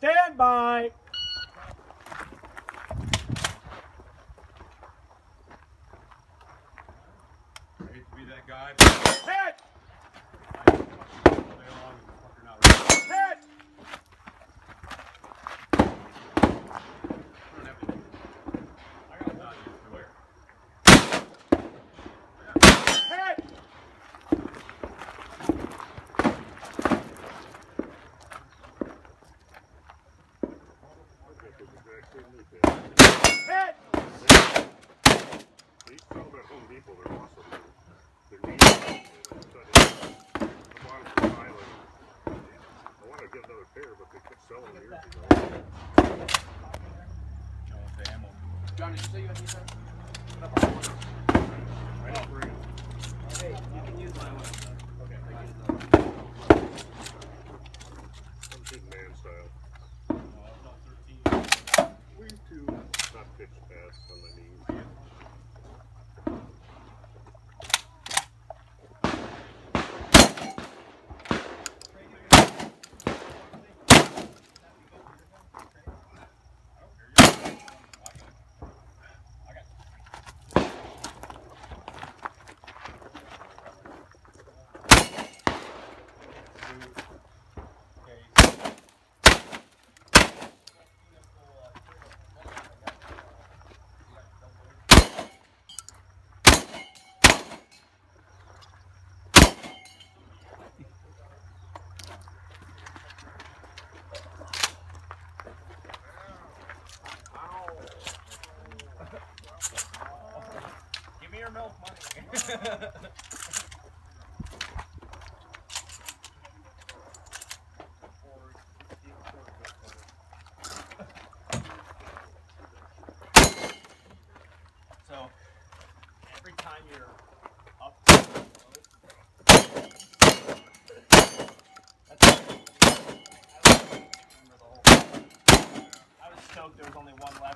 Stand by. I hate to be that guy. Hit! Hit! Hit! Hit! These sell them at Home Depot. They're awesome. They're neat. The bottom of the island. I want to get another pair, but they kept selling them years ago. John, did you say you had these? I didn't bring it. Hey, you can use my one. Okay, thank you. I'm big man style. We too. Not pitch pass on my knees. Give me your milk money. So, every time you're up, I was stoked there was only one left.